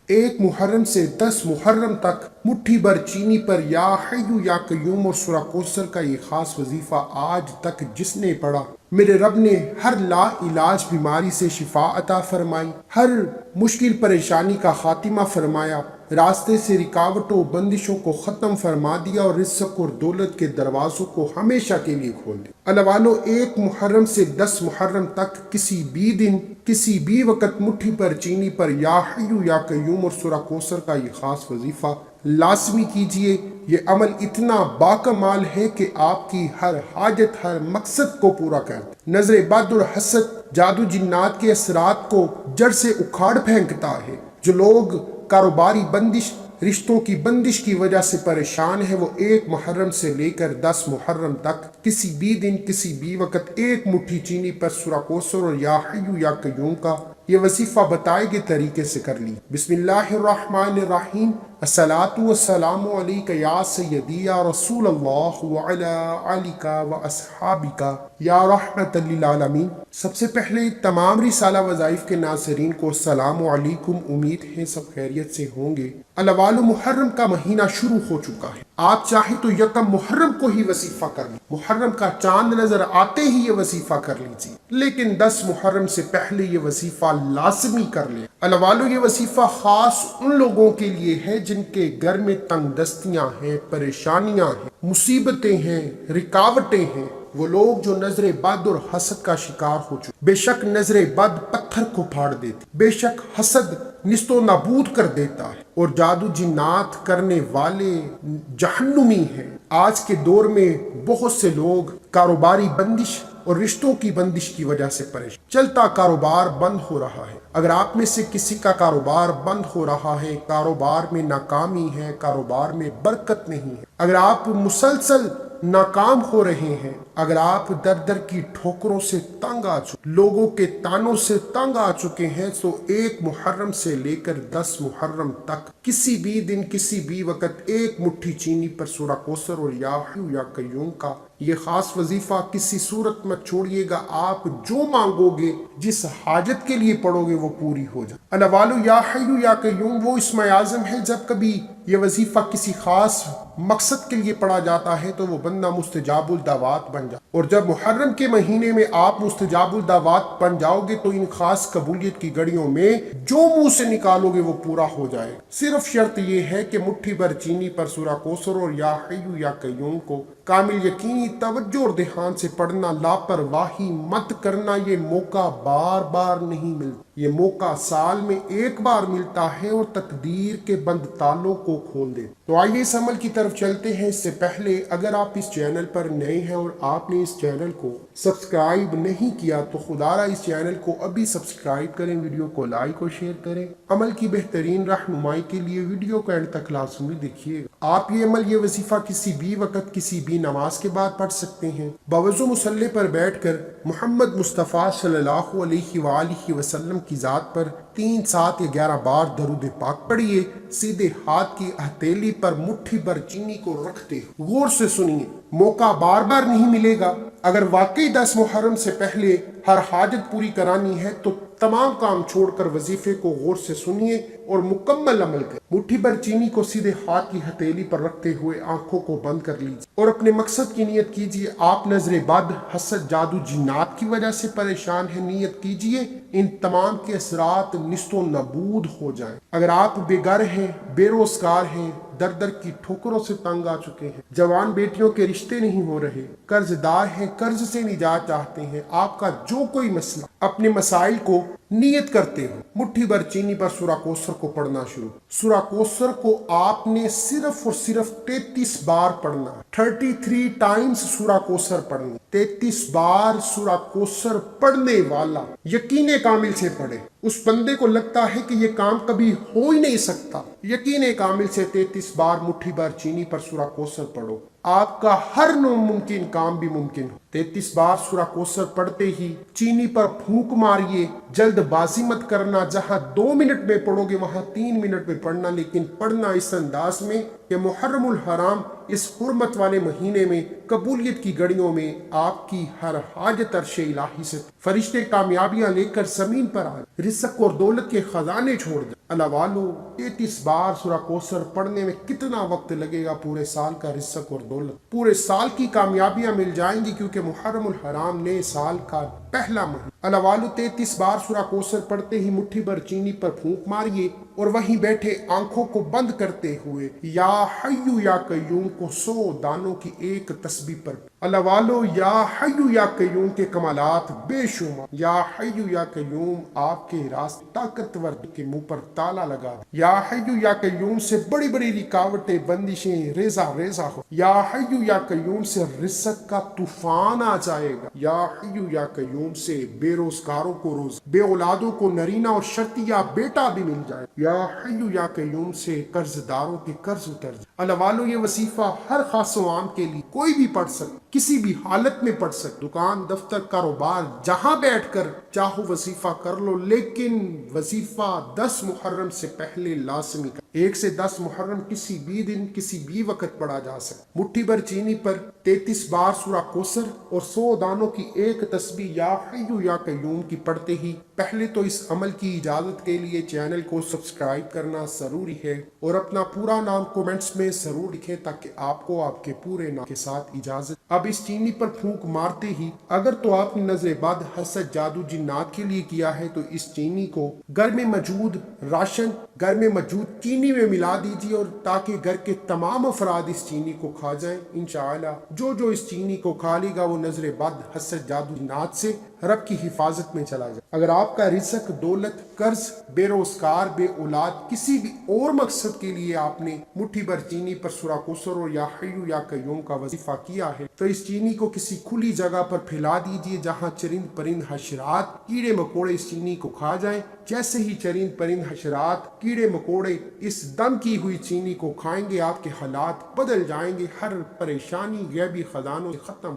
1 मुहर्रम से 10 मुहर्रम तक मुट्ठी भर चीनी पर या हय्यु या कय्यूम और सूरह कौसर का ये खास वजीफा आज तक जिसने पढ़ा, मेरे रब ने हर ला इलाज बीमारी से शिफा अता फरमाई, हर मुश्किल परेशानी का खातिमा फरमाया, रास्ते से रुकावटों बंदिशों को ख़त्म फरमा दिया और रिज़्क़ और दौलत के दरवाज़ों को हमेशा के लिए खोल दिया। अल्लाह वालों, 1 मुहर्रम से 10 मुहर्रम तक किसी भी दिन किसी भी वक़्त मुट्ठी पर चीनी पर या हय्यु या कय्यूम और सूरह कौसर का ये ख़ास वजीफ़ा लाजमी कीजिए। ये अमल इतना बाकमाल है कि आपकी हर हाजत, हर मकसद को पूरा कर दे। नजर बद और हसद, जादू जिन्नात के असरात को जड़ से उखाड़ फेंकता है। जो लोग कारोबारी बंदिश, रिश्तों की बंदिश की वजह से परेशान है, वो 1 मुहर्रम से लेकर 10 मुहर्रम तक किसी भी दिन किसी भी वक़्त 1 मुट्ठी चीनी पर सूरह कौसर और या हय्यु या कय्यूम का ये वजीफ़ा बताए गए तरीके से कर ली। बिस्मिल्लाहिर्रहमानिर्रहीम। अस्सलातु वस्सलामु अलैका या सय्यदी या रसूल अल्लाह व अला आलिका व अस्हाबिका या रहमतल लिल आलमीन। सबसे पहले तमाम रिसाला वज़ाइफ के नाज़रीन को अस्सलामु अलैकुम। उम्मीद है सब खैरियत से होंगे। अल्लाह वालों, मुहर्रम का महीना शुरू हो चुका है। आप चाहे तो यकम मुहर्रम को ही वजीफा कर लीजिए, मुहर्रम का चांद नजर आते ही ये वजीफा कर लीजिए, लेकिन 10 मुहर्रम से पहले ये वजीफा लाजमी कर ले। अल्लाह वालों, ये वजीफा खास उन लोगों के लिए है जिनके घर में तंगदस्तियां हैं, परेशानियां हैं, मुसीबतें हैं, रुकावटें हैं। वो लोग जो नजर बद और हसद का शिकार हो चुके। बेशक नजर बद पत्थर को फाड़ देती, बेशक हसद निस्तो नाबूद कर देता है, और जादू जिन्नात करने वाले जहन्नुमी हैं। आज के दौर में बहुत से लोग कारोबारी बंदिश और रिश्तों की बंदिश की वजह से परेशान, चलता कारोबार बंद हो रहा है। अगर आप में से किसी का कारोबार बंद हो रहा है, कारोबार में नाकामी है, कारोबार में बरकत नहीं है, अगर आप मुसलसल नाकाम हो रहे हैं, अगर आप दर दर की ठोकरों से तंग आ चुके, लोगों के तानों से तंग आ चुके हैं, तो 1 मुहर्रम से लेकर 10 मुहर्रम तक किसी भी दिन किसी भी वक़्त 1 मुट्ठी चीनी पर सूरह कौसर और या हय्यु या कय्यूम का ये खास वजीफा किसी सूरत मत छोड़िएगा। आप जो मांगोगे, जिस हाजत के लिए पढ़ोगे, वो पूरी हो जाए। अल्लाह वालों, या हय्यु या कय्यूम वो इस्म आज़म है। जब कभी ये वजीफा किसी खास मकसद के लिए पढ़ा जाता है तो वो बंदा मुस्तजाबुल दावात बन जाए, और जब मुहर्रम के महीने में आप मुस्तजाबुल दावात बन जाओगे तो इन खास कबूलियत की घड़ियों में जो मुंह से निकालोगे वो पूरा हो जाएगा। सिर्फ शर्त ये है कि मुट्ठी भर चीनी पर सूरह कौसर और या हय्यु या कय्यूम को कामिल यकीनी तवज्जो और ध्यान से पढ़ना, लापरवाही मत करना। ये मौका बार बार नहीं मिलता, ये मौका साल में 1 बार मिलता है और तकदीर के बंद तालों को खोल दे। तो आइए इस अमल की तरफ चलते हैं। इससे पहले अगर आप इस चैनल पर नए हैं और आपने इस चैनल को सब्सक्राइब नहीं किया तो खुदारा इस चैनल को अभी सब्सक्राइब करें, वीडियो को लाइक और शेयर करें। अमल की बेहतरीन रहनुमाई के लिए वीडियो को एंड तक लाजमी देखिएगा। आप ये अमल, ये वजीफा किसी भी वक़्त किसी भी नमाज के बाद पढ़ सकते हैं। बवज़ू मुसल्ले पर बैठकर मुहम्मद मुस्तफ़ा सल्लल्लाहु अलैहि वसल्लम की ज़ात पर 3, 7 या 11 बार दरूद पाक पढ़िए। सीधे हाथ की हथेली पर मुट्ठी भर चीनी को रखते गौर से सुनिए, मौका बार बार नहीं मिलेगा। अगर वाकई 10 मुहर्रम से पहले हर हाजत पूरी करानी है तो तमाम काम छोड़कर वजीफे को गौर से सुनिए और मुकम्मल अमल करें। मुट्ठी भर चीनी को सीधे हाथ की हथेली पर रखते हुए आंखों को बंद कर लीजिए और अपने मकसद की नियत कीजिए। आप नजर बद, हसद, जादू जिन्नात की वजह से परेशान है, नियत कीजिए इन तमाम के असरात निस्तो नबूद हो जाएं। अगर आप बेघर हैं, बेरोजगार हैं, दर दर की ठोकरों से तंग आ चुके हैं, जवान बेटियों के रिश्ते नहीं हो रहे, कर्जदार हैं, कर्ज से निजात चाहते हैं, आपका जो कोई मसला, अपने मसाइल को नियत करते हो, मुट्ठी भर चीनी पर सूरह कौसर को पढ़ना शुरू। सूरह कौसर को आपने सिर्फ और सिर्फ 33 बार पढ़ना, 33 टाइम्स सूरह कौसर पढ़नी। 33 बार सूरह कौसर पढ़ने वाला यकीन कामिल से पढ़े, उस बंदे को लगता है कि ये काम कभी हो ही नहीं सकता। यकीन कामिल से 33 बार मुट्ठी भर चीनी पर सूरह कौसर पढ़ो, आपका हर नामुमकिन काम भी मुमकिन हो। 33 बार सूरह कौसर पढ़ते ही चीनी पर फूंक मारिए, जल्दबाजी मत करना। जहां 2 मिनट में पढ़ोगे वहां 3 मिनट में पढ़ना, लेकिन पढ़ना इस अंदाज में कि मुहर्रमुल हराम اس حرمت والے مہینے میں قبولیت کی گھڑیوں میں آپ کی ہر حاجت عرش الہی سے فرشتے کامیابیاں لے کر زمین پر آئے، رزق اور دولت کے خزانے چھوڑ دیں۔ اللہ والو 33 بار سورہ کوثر پڑھنے میں کتنا وقت لگے گا؟ پورے سال کا رزق اور دولت، پورے سال کی کامیابیاں مل جائیں گی، کیونکہ محرم الحرام نئے سال کا پہلا مہینہ۔ اللہ والو 33 بار سورہ کوثر پڑھتے ہی مٹھی بھر چینی پر پھونک ماریے اور وہیں بیٹھے آنکھوں کو بند کرتے ہوئے یا حیو یا قیوم کو 100 دانوں کی ایک تسبیح پر۔ اللہ والو یا حیو یا قیوم کے کمالات بے شمار۔ یا حیو یا قیوم آپ کے راستے طاقتور کے منہ پر تالا لگا دے۔ یا حیو یا قیوم سے بڑی بڑی رکاوٹیں بندشیں ریزہ ریزہ ہو۔ یا حیو یا قیوم سے رزق کا طوفان آ جائے گا۔ یا حیو یا قیوم سے بے روزگاروں کو روز، بے اولادوں کو نرینہ اور شرطیہ بیٹا بھی مل جائے۔ یا حیو یا قیوم سے قرض داروں کے قرض اتر جائے۔ اللہ والو یہ وظیفہ ہر خاص و عام کے لیے کوئی بھی پڑھ سکے، کسی بھی حالت میں پڑھ سکے، دکان، دفتر، کاروبار، جہاں بیٹھ کر چاہو وظیفہ کر لو، لیکن وظیفہ 10 محرم سے پہلے لازمی کر۔ 1 سے 10 محرم کسی بھی دن کسی بھی وقت پڑھا جا سکتا۔ مٹھی بھر چینی پر 33 بار سورہ کوثر اور 100 دانوں کی ایک تسبیح یا حیو یا قیوم کی پڑھتے ہی پہلے تو اس عمل کی اجازت کے لیے چینل کو سبسکرائب کرنا ضروری ہے اور اپنا پورا نام کومنٹس میں ضرور لکھیں تاکہ آپ کو آپ کے پورے نام کے ساتھ اجازت۔ اب اس چینی پر پھونک مارتے ہی اگر تو آپ نے نظر بد، حسد، جادو، جنات کے لیے کیا ہے تو اس چینی کو گھر میں موجود راشن، گھر میں موجود چینی میں ملا دیجیے اور تاکہ گھر کے تمام افراد اس چینی کو کھا جائیں۔ انشاءاللہ جو جو اس چینی کو کھا لے گا وہ نظر بد، حسد، جادو، جنات سے رب کی حفاظت میں چلا جائے۔ اگر آپ کا رزق، دولت، قرض، بے روزگار، بے اولاد، کسی بھی اور مقصد کے لیے آپ نے مٹھی بھر چینی پر سورہ کوثر اور یا حیو یا قیوم کا وظیفہ کیا ہے تو اس چینی کو کسی کھلی جگہ پر پھیلا دیجیے جہاں چرند پرند حشرات، کیڑے مکوڑے اس چینی کو کھا جائیں۔ جیسے ہی چرند پرند حشرات، کیڑے مکوڑے اس دم کی ہوئی چینی کو کھائیں گے آپ کے حالات بدل جائیں گے، ہر پریشانی غیبی خزانوں سے ختم۔